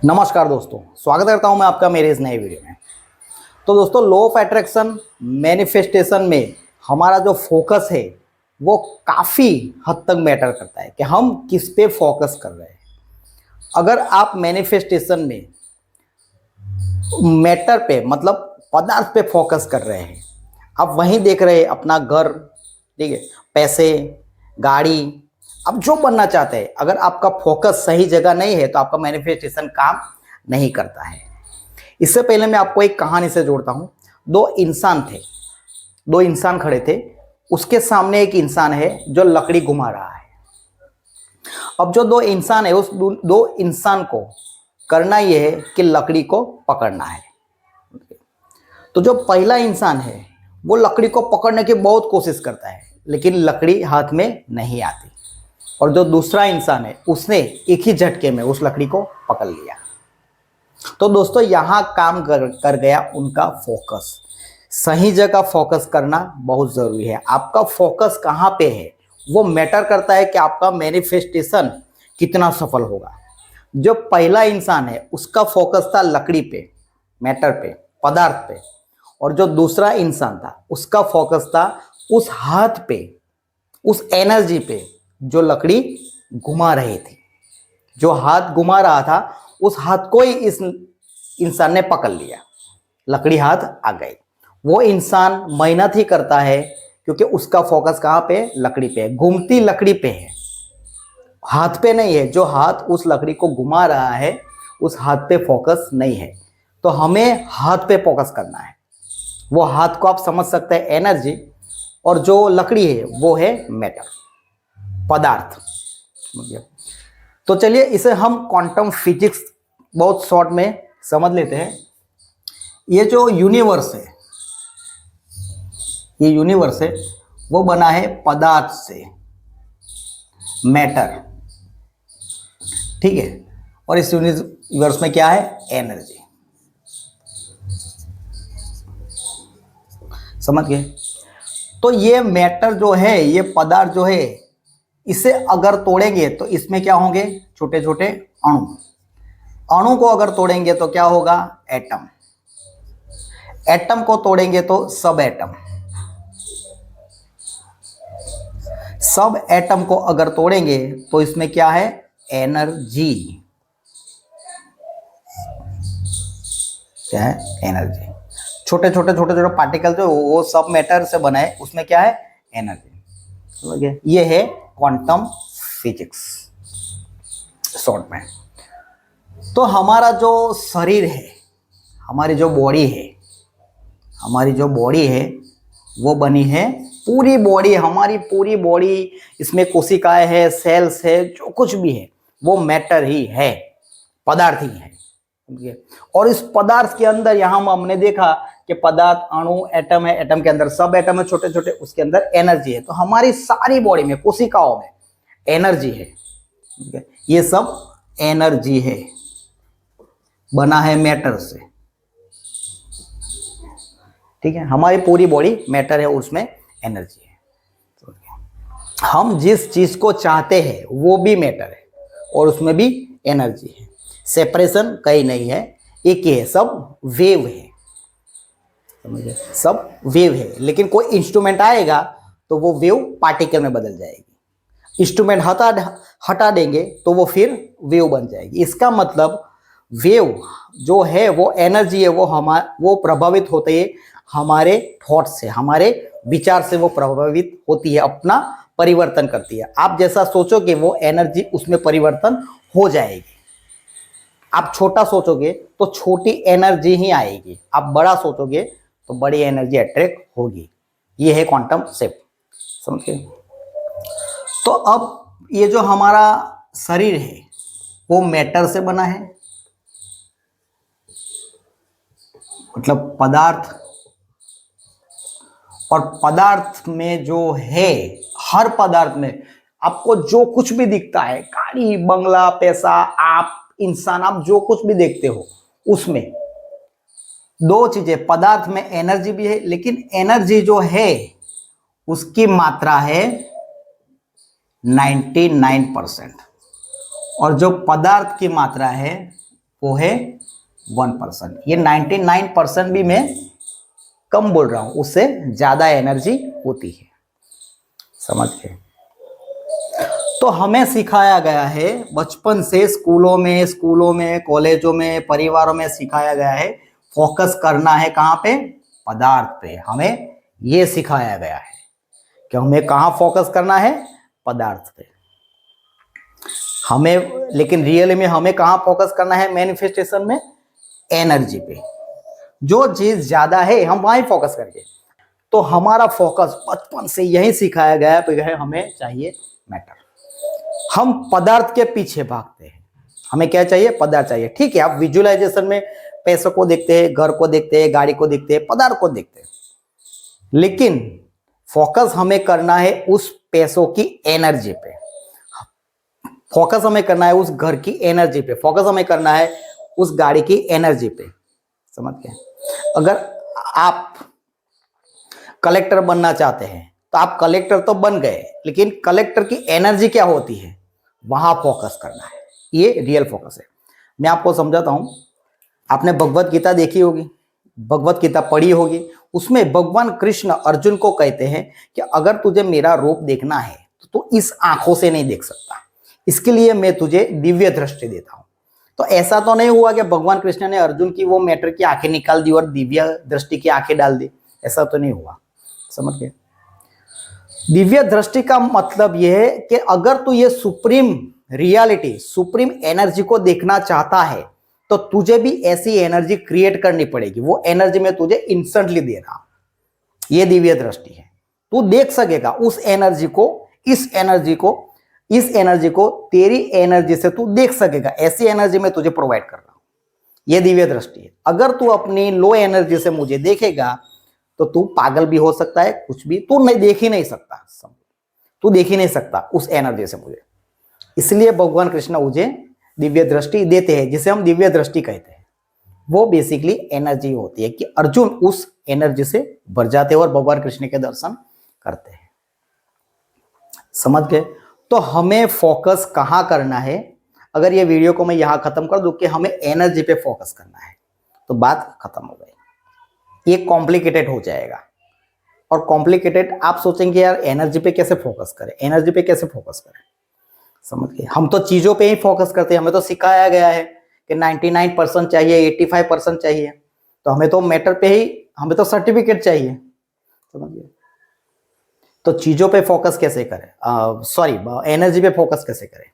नमस्कार दोस्तों, स्वागत करता हूं मैं आपका मेरे इस नए वीडियो में। तो दोस्तों, लॉ ऑफ अट्रैक्शन मैनिफेस्टेशन में हमारा जो फोकस है वो काफ़ी हद तक मैटर करता है कि हम किस पे फोकस कर रहे हैं। अगर आप मैनिफेस्टेशन में मैटर पे मतलब पदार्थ पे फोकस कर रहे हैं, आप वहीं देख रहे हैं अपना घर, ठीक है, पैसे, गाड़ी, आप जो बनना चाहते हैं, अगर आपका फोकस सही जगह नहीं है तो आपका मैनिफेस्टेशन काम नहीं करता है। इससे पहले मैं आपको एक कहानी से जोड़ता हूं। दो इंसान खड़े थे। उसके सामने एक इंसान है जो लकड़ी घुमा रहा है। अब जो दो इंसान है, उस दो इंसान को करना यह है कि लकड़ी को पकड़ना है। तो जो पहला इंसान है वो लकड़ी को पकड़ने की बहुत कोशिश करता है, लेकिन लकड़ी हाथ में नहीं आती। और जो दूसरा इंसान है उसने एक ही झटके में उस लकड़ी को पकड़ लिया। तो दोस्तों, यहां काम कर गया उनका फोकस। सही जगह फोकस करना बहुत जरूरी है। आपका फोकस कहां पे है वो मैटर करता है कि आपका मैनिफेस्टेशन कितना सफल होगा। जो पहला इंसान है उसका फोकस था लकड़ी पे, मैटर पे, पदार्थ पे, और जो दूसरा इंसान था उसका फोकस था उस हाथ पे, उस एनर्जी पे जो लकड़ी घुमा रही थी। जो हाथ घुमा रहा था उस हाथ को ही इस इंसान ने पकड़ लिया, लकड़ी हाथ आ गई। वो इंसान मेहनत ही करता है क्योंकि उसका फोकस कहाँ पे, लकड़ी पे है, घूमती लकड़ी पे है, हाथ पे नहीं है। जो हाथ उस लकड़ी को घुमा रहा है उस हाथ पे फोकस नहीं है। तो हमें हाथ पे फोकस करना है। वो हाथ को आप समझ सकते हैं एनर्जी, और जो लकड़ी है वो है मैटर, पदार्थ। तो चलिए इसे हम क्वांटम फिजिक्स बहुत शॉर्ट में समझ लेते हैं। ये जो यूनिवर्स है, ये यूनिवर्स है वो बना है पदार्थ से, मैटर, ठीक है। और इस यूनिवर्स में क्या है, एनर्जी। समझ गए? तो ये मैटर जो है, ये पदार्थ जो है, इसे अगर तोड़ेंगे तो इसमें क्या होंगे, छोटे छोटे अणु। अणु को अगर तोड़ेंगे तो क्या होगा, एटम। एटम को तोड़ेंगे तो सब एटम। सब एटम को अगर तोड़ेंगे तो इसमें क्या है, एनर्जी। क्या है, एनर्जी। छोटे छोटे पार्टिकल जो वो सब मैटर से बना है, उसमें क्या है, एनर्जी। ये है क्वांटम फिजिक्स शॉर्ट में। तो हमारा जो शरीर है, हमारी जो बॉडी है वो बनी है, पूरी बॉडी, हमारी पूरी बॉडी, इसमें कोशिकाएं है, सेल्स है, जो कुछ भी है वो मैटर ही है, पदार्थ ही है। और इस पदार्थ के अंदर यहां हमने देखा कि पदार्थ, अणु, एटम है, एटम के अंदर सब एटम है छोटे छोटे, उसके अंदर एनर्जी है। तो हमारी सारी बॉडी में, कोशिकाओं में एनर्जी है। ये सब एनर्जी है, बना है मैटर से, ठीक है। हमारी पूरी बॉडी मैटर है, उसमें एनर्जी है। हम जिस चीज को चाहते हैं वो भी मैटर है और उसमें भी एनर्जी है। सेपरेशन कहीं नहीं है, एक ही है, सब वेव है, समझे, सब वेव है। लेकिन कोई इंस्ट्रूमेंट आएगा तो वो वेव पार्टिकल में बदल जाएगी। इंस्ट्रूमेंट हटा देंगे तो वो फिर वेव बन जाएगी। इसका मतलब वेव जो है वो एनर्जी है, वो प्रभावित होते है हमारे थॉट से, हमारे विचार से वो प्रभावित होती है, अपना परिवर्तन करती है। आप जैसा सोचोगे वो एनर्जी उसमें परिवर्तन हो जाएगी। आप छोटा सोचोगे तो छोटी एनर्जी ही आएगी, आप बड़ा सोचोगे तो बड़ी एनर्जी अट्रैक्ट होगी। ये है क्वांटम शिफ्ट, समझे? तो अब ये जो हमारा शरीर है वो मैटर से बना है, मतलब पदार्थ। और पदार्थ में जो है, हर पदार्थ में आपको जो कुछ भी दिखता है, गाड़ी, बंगला, पैसा, आप, इंसान, आप जो कुछ भी देखते हो, उसमें दो चीजें, पदार्थ में एनर्जी भी है, लेकिन एनर्जी जो है उसकी मात्रा है 99%, और जो पदार्थ की मात्रा है वो है 1%। ये 99% भी मैं कम बोल रहा हूं, उससे ज्यादा एनर्जी होती है। समझ गए? तो हमें सिखाया गया है बचपन से, स्कूलों में कॉलेजों में परिवारों में सिखाया गया है फोकस करना है कहाँ पे? पदार्थ पे। हमें ये सिखाया गया है कि हमें कहाँ फोकस करना है? पदार्थ पे। हमें, लेकिन रियल में हमें कहाँ फोकस करना है मैनिफेस्टेशन में? एनर्जी पे। जो चीज ज्यादा है हम वहीं फोकस करेंगे। तो हमारा फोकस बचपन से यही सिखाया गया है, हमें चाहिए मैटर। हम पदार्थ के पीछे भागते हैं। हमें क्या चाहिए? पदार्थ चाहिए। ठीक है, आप विजुअलाइजेशन में पैसों को देखते हैं, घर को देखते हैं, गाड़ी को देखते हैं, पदार्थ को देखते हैं, लेकिन फोकस हमें करना है उस पैसों की एनर्जी पे। फोकस हमें करना है उस घर की एनर्जी पे। फोकस हमें करना है उस गाड़ी की एनर्जी पे। समझ गए? अगर आप कलेक्टर बनना चाहते हैं तो आप कलेक्टर तो बन गए, लेकिन कलेक्टर की एनर्जी क्या होती है, वहां फोकस करना है। ये रियल फोकस है। मैं आपको समझाता हूं। आपने भगवत गीता देखी होगी, भगवत गीता पढ़ी होगी। उसमें भगवान कृष्ण अर्जुन को कहते हैं कि अगर तुझे मेरा रूप देखना है तो तू इस आंखों से नहीं देख सकता, इसके लिए मैं तुझे दिव्य दृष्टि देता हूं। तो ऐसा तो नहीं हुआ कि भगवान कृष्ण ने अर्जुन की वो मैटर की आंखें निकाल दी और दिव्य दृष्टि की आंखें डाल दी, ऐसा तो नहीं हुआ। समझ गए? दिव्य दृष्टि का मतलब यह है कि अगर तू ये सुप्रीम रियलिटी, सुप्रीम एनर्जी को देखना चाहता है तो तुझे भी ऐसी एनर्जी क्रिएट करनी पड़ेगी। वो एनर्जी में तुझे इंस्टेंटली दे रहा हूं। ये दिव्य दृष्टि है। तू देख सकेगा उस एनर्जी को, इस एनर्जी को तेरी एनर्जी से तू देख सकेगा। ऐसी एनर्जी में तुझे प्रोवाइड कर रहा हूं। ये दिव्य दृष्टि है। अगर तू अपनी लो एनर्जी से मुझे देखेगा तो तू पागल भी हो सकता है, कुछ भी तू नहीं देख ही नहीं सकता। तू देख ही नहीं सकता उस एनर्जी से मुझे। इसलिए भगवान कृष्ण मुझे दिव्य दृष्टि देते हैं, जिसे हम दिव्य दृष्टि कहते हैं। वो बेसिकली एनर्जी होती है कि अर्जुन उस एनर्जी से भर जाते हैं और भगवान कृष्ण के दर्शन करते हैं। समझ गए? तो हमें फोकस कहाँ करना है? अगर ये वीडियो को मैं यहां खत्म कर दूं कि हमें एनर्जी पे फोकस करना है, तो बात खत्म हो गई। ये कॉम्प्लिकेटेड हो जाएगा। और कॉम्प्लिकेटेड आप सोचेंगे यार एनर्जी पे कैसे फोकस करें, एनर्जी पे कैसे फोकस करें। समझ गए? हम तो चीजों पे ही फोकस करते हैं। हमें तो सिखाया गया है कि 99% चाहिए, 85% चाहिए। तो हमें तो मैटर पे ही, हमें तो सर्टिफिकेट चाहिए। समझ गए? तो चीजों पे फोकस कैसे करें, एनर्जी पे फोकस कैसे करें?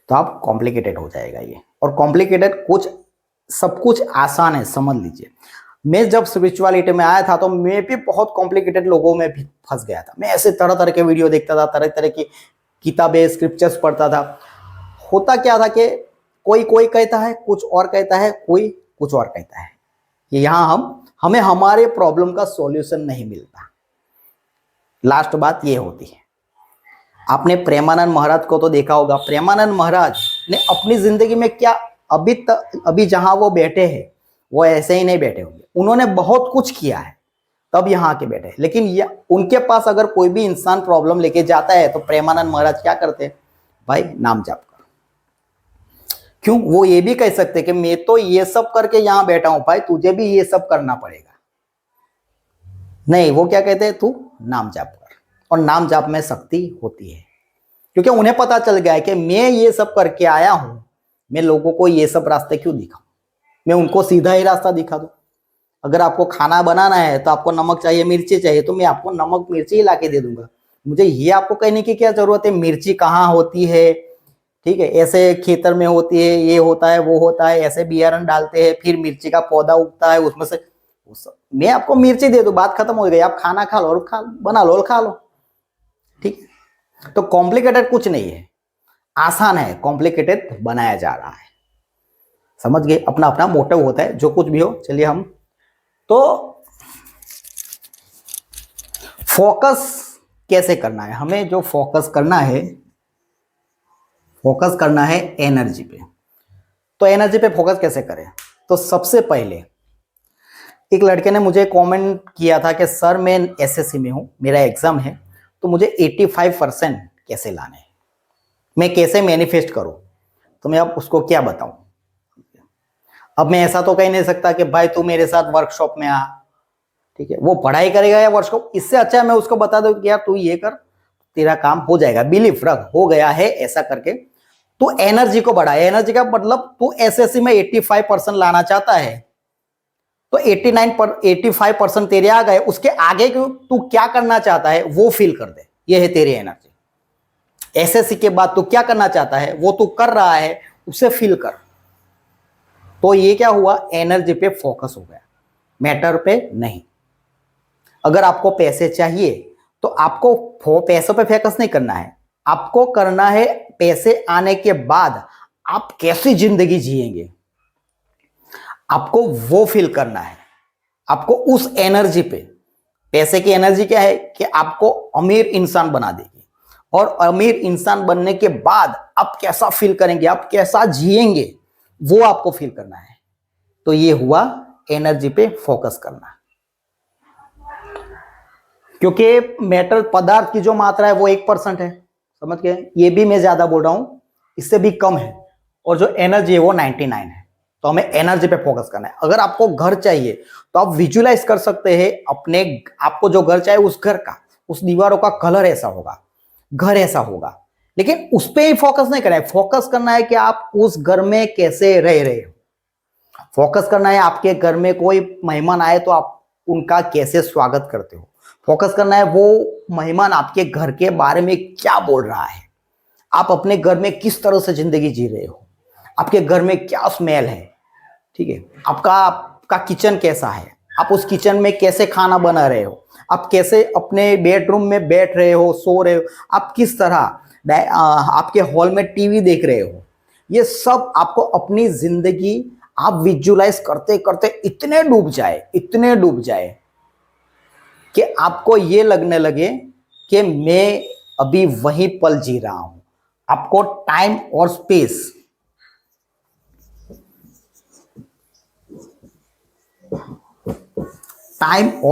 तो आप कॉम्प्लिकेटेड हो जाएगा ये। और कॉम्प्लिकेटेड कुछ, सब कुछ आसान है, समझ लीजिए। मैं जब स्पिरिचुअलिटी में आया था तो मैं भी बहुत कॉम्प्लिकेटेड लोगों में भी फंस गया था। मैं ऐसे तरह तरह के वीडियो देखता था, तरह तरह की किताबें, स्क्रिप्चर्स पढ़ता था। होता क्या था कि कोई कोई कहता है कुछ और कहता है, कोई कुछ और कहता है। कि यहाँ हमें हमारे प्रॉब्लम का सॉल्यूशन नहीं मिलता। लास्ट बात ये होती है। आपने प्रेमानंद महाराज को तो देखा होगा। प्रेमानंद महाराज ने अपनी जिंदगी में क्या, अभी जहां वो बैठे हैं वो ऐसे ही नहीं बैठे होंगे। उन्होंने बहुत कुछ किया है तब यहाँ आके बैठे। लेकिन उनके पास अगर कोई भी इंसान प्रॉब्लम लेके जाता है तो प्रेमानंद महाराज क्या करते हैं? भाई नाम जाप कर। क्यों? वो ये भी कह सकते कि मैं तो ये सब करके यहाँ बैठा हूं, भाई तुझे भी ये सब करना पड़ेगा। नहीं, वो क्या कहते हैं? तू नाम जाप कर। और नाम जाप में शक्ति होती है, क्योंकि उन्हें पता चल गया है कि मैं ये सब करके आया हूं, मैं लोगों को ये सब रास्ते क्यों दिखाऊं, मैं उनको सीधा ही रास्ता दिखा दूं। अगर आपको खाना बनाना है तो आपको नमक चाहिए, मिर्ची चाहिए, तो मैं आपको नमक मिर्ची ही लाके दे दूंगा। मुझे ये आपको कहने की क्या जरूरत है मिर्ची कहाँ होती है, ठीक है, ऐसे खेतर में होती है, ये होता है, वो होता है, ऐसे बियारण डालते हैं, फिर मिर्ची का पौधा उगता है, उसमें से मैं आपको मिर्ची दे दूं, बात खत्म हो गई। आप खाना खा लो और बना लो और खा लो। ठीक है? तो कॉम्प्लिकेटेड कुछ नहीं है, आसान है, कॉम्प्लिकेटेड बनाया जा रहा है। समझ गए? अपना अपना मोटिव होता है, जो कुछ भी हो। चलिए हम तो फोकस कैसे करना है? हमें जो फोकस करना है एनर्जी पे। तो एनर्जी पे फोकस कैसे करें? तो सबसे पहले एक लड़के ने मुझे कमेंट किया था कि सर मैं एसएससी में हूं, मेरा एग्जाम है, तो मुझे 85% कैसे लाने हैं, मैं कैसे मैनिफेस्ट करूं? तो मैं अब उसको क्या बताऊं? अब मैं ऐसा तो कह नहीं सकता कि भाई तू मेरे साथ वर्कशॉप में आ, ठीक है, वो पढ़ाई करेगा या वर्कशॉप, इससे अच्छा है मैं उसको बता दूं कि यार तू ये कर, तेरा काम हो जाएगा, बिलीव रख हो गया है ऐसा करके। तू एनर्जी को बढ़ा, एनर्जी का मतलब तू एसएससी में 85% लाना चाहता है तो 85% तेरे आ गए, उसके आगे तू क्या करना चाहता है वो फील कर दे, ये है तेरी एनर्जी। एसएससी के बाद तू क्या करना चाहता है वो तू कर रहा है, उसे फील कर। तो ये क्या हुआ, एनर्जी पे फोकस हो गया, मैटर पे नहीं। अगर आपको पैसे चाहिए तो आपको पैसों पे फोकस नहीं करना है, आपको करना है पैसे आने के बाद आप कैसी जिंदगी जिएंगे, आपको वो फील करना है। आपको उस एनर्जी पे, पैसे की एनर्जी क्या है कि आपको अमीर इंसान बना देगी, और अमीर इंसान बनने के बाद आप कैसा फील करेंगे, आप कैसा जिएंगे, वो आपको फील करना है। तो ये हुआ एनर्जी पे फोकस करना। क्योंकि मैटर पदार्थ की जो मात्रा है वो 1% है, समझ गए, ये भी मैं ज्यादा बोल रहा हूं, इससे भी कम है, और जो एनर्जी है वो 99 है। तो हमें एनर्जी पे फोकस करना है। अगर आपको घर चाहिए तो आप विजुलाइज कर सकते हैं अपने, आपको जो घर चाहिए उस घर का, उस दीवारों का कलर ऐसा होगा, घर ऐसा होगा, लेकिन उस पर ही फोकस नहीं करना है। फोकस करना है कि आप उस घर में कैसे रह रहे हो, फोकस करना है आपके घर में कोई मेहमान आए तो आप उनका कैसे स्वागत करते हो, फोकस करना है वो मेहमान आपके घर के बारे में क्या बोल रहा है, आप अपने घर में किस तरह से जिंदगी जी रहे हो, आपके घर में क्या स्मेल है, ठीक है, आपका किचन कैसा है, आप उस किचन में कैसे खाना बना रहे हो, आप कैसे अपने बेडरूम में बैठ रहे हो, सो रहे हो, आप किस तरह आपके हॉल में टीवी देख रहे हो। ये सब आपको अपनी जिंदगी आप विजुलाइज करते करते इतने डूब जाए कि आपको ये लगने लगे कि मैं अभी वही पल जी रहा हूं। आपको टाइम और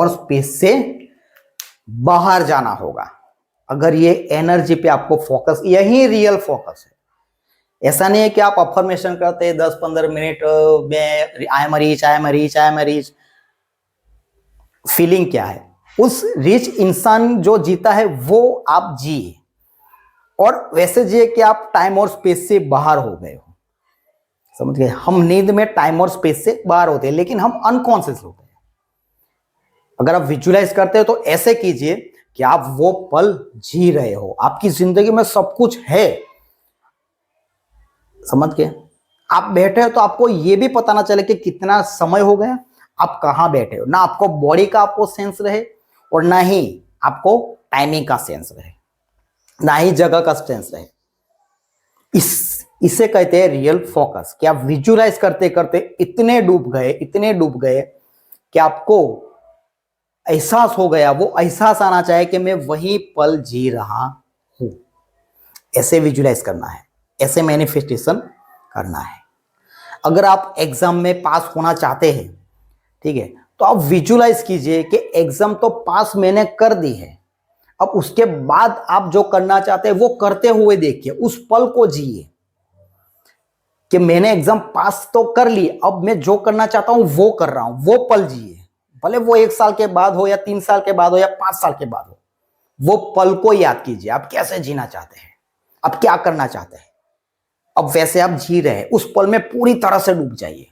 स्पेस से बाहर जाना होगा। अगर ये एनर्जी पे आपको फोकस, यही रियल फोकस है। ऐसा नहीं है कि आप अफर्मेशन करते हैं 10-15 मिनट में आई एम रीच। फीलिंग क्या है, उस रिच इंसान जो जीता है वो आप जिए, और वैसे जिए कि आप टाइम और स्पेस से बाहर हो गए हो। समझ गए, हम नींद में टाइम और स्पेस से बाहर होते हैं लेकिन हम अनकॉन्शियस होते हैं। अगर आप विजुलाइज करते हो तो ऐसे कीजिए कि आप वो पल जी रहे हो, आपकी जिंदगी में सब कुछ है, समझ गए। आप बैठे हो तो आपको ये भी पता ना चले कि कितना समय हो गया, आप कहां बैठे हो, ना आपको बॉडी का आपको सेंस रहे और ना ही आपको टाइमिंग का सेंस रहे, ना ही जगह का सेंस रहे। इसे कहते हैं रियल फोकस, कि आप विजुलाइज करते करते इतने डूब गए कि आपको एहसास हो गया, वो एहसास आना चाहिए कि मैं वही पल जी रहा हूं। ऐसे विजुलाइज करना है, ऐसे मैनिफेस्टेशन करना है। अगर आप एग्जाम में पास होना चाहते हैं, ठीक है, तो आप विजुलाइज कीजिए कि एग्जाम तो पास मैंने कर दी है, अब उसके बाद आप जो करना चाहते हैं वो करते हुए देखिए, उस पल को जिए कि मैंने एग्जाम पास तो कर ली, अब मैं जो करना चाहता हूं वो कर रहा हूं, वो पल जिए। भले वो 1 साल के बाद हो या 3 साल के बाद हो या 5 साल के बाद हो, वो पल को याद कीजिए। आप कैसे जीना चाहते हैं, आप क्या करना चाहते हैं, अब वैसे आप जी रहे हैं, उस पल में पूरी तरह से डूब जाइए।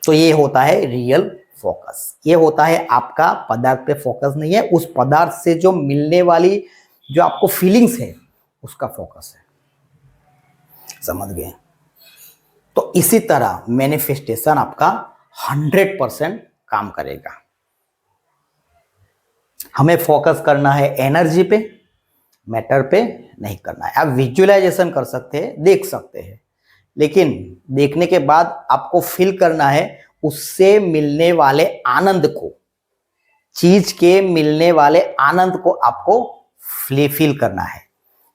तो ये होता है रियल फोकस। ये होता है आपका पदार्थ पे फोकस नहीं है, उस पदार्थ से जो मिलने वाली जो आपको फीलिंग्स है उसका फोकस है। समझ गए। तो इसी तरह मैनिफेस्टेशन आपका 100% काम करेगा। हमें फोकस करना है एनर्जी पे, मैटर पे नहीं करना है। आप विजुअलाइजेशन कर सकते हैं, देख सकते हैं, लेकिन देखने के बाद आपको फील करना है उससे मिलने वाले आनंद को, चीज के मिलने वाले आनंद को आपको फील करना है।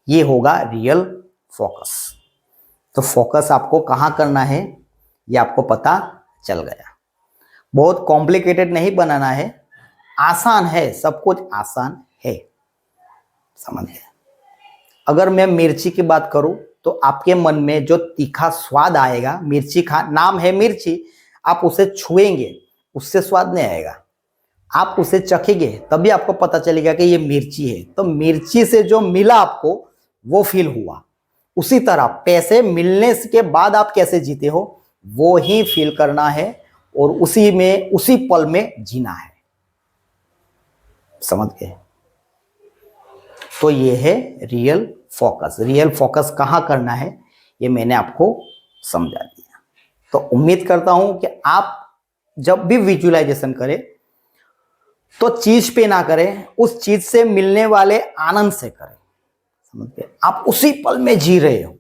ये होगा रियल फोकस। तो फोकस आपको कहां करना है ये आपको पता चल गया। बहुत कॉम्प्लिकेटेड नहीं बनाना है, आसान है, सब कुछ आसान है, समझ गए। अगर मैं मिर्ची की बात करूं तो आपके मन में जो तीखा स्वाद आएगा, मिर्ची खा नाम है मिर्ची, आप उसे छुएंगे, उससे स्वाद नहीं आएगा, आप उसे चखेंगे तभी आपको पता चलेगा कि ये मिर्ची है। तो मिर्ची से जो मिला आपको वो फील हुआ। उसी तरह पैसे मिलने के बाद आप कैसे जीते हो वो ही फील करना है और उसी में, उसी पल में जीना है। समझ गए? तो ये है रियल फोकस। रियल फोकस कहाँ करना है ये मैंने आपको समझा दिया। तो उम्मीद करता हूं कि आप जब भी विजुअलाइजेशन करें तो चीज पे ना करें, उस चीज से मिलने वाले आनंद से करें। समझ गए? आप उसी पल में जी रहे हो,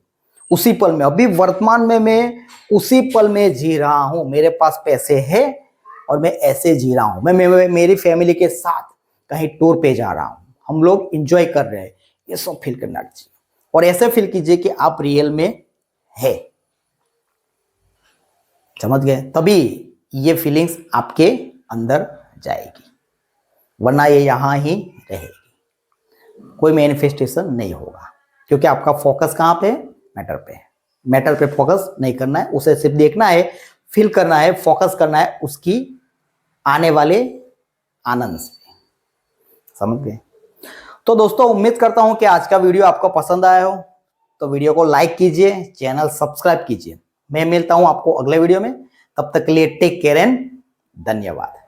उसी पल में, अभी वर्तमान में मैं उसी पल में जी रहा हूं, मेरे पास पैसे हैं और मैं ऐसे जी रहा हूं, मैं मेरी फैमिली के साथ कहीं टूर पे जा रहा हूं, हम लोग एंजॉय कर रहे हैं, ये सब फील करना चाहिए। और ऐसे फील कीजिए कि आप रियल में है। समझ गए? तभी ये फीलिंग्स आपके अंदर जाएगी, वरना ये यहां ही रहेगी, कोई मैनिफेस्टेशन नहीं होगा। क्योंकि आपका फोकस कहां पे है? मैटर पे है। मैटर पे फोकस नहीं करना है, उसे सिर्फ देखना है, फील करना है, फोकस करना है उसकी आने वाले आनंद से। समझ गए? तो दोस्तों उम्मीद करता हूं कि आज का वीडियो आपको पसंद आया हो। तो वीडियो को लाइक कीजिए, चैनल सब्सक्राइब कीजिए। मैं मिलता हूं आपको अगले वीडियो में, तब तक के लिए टेक केयर एंड धन्यवाद।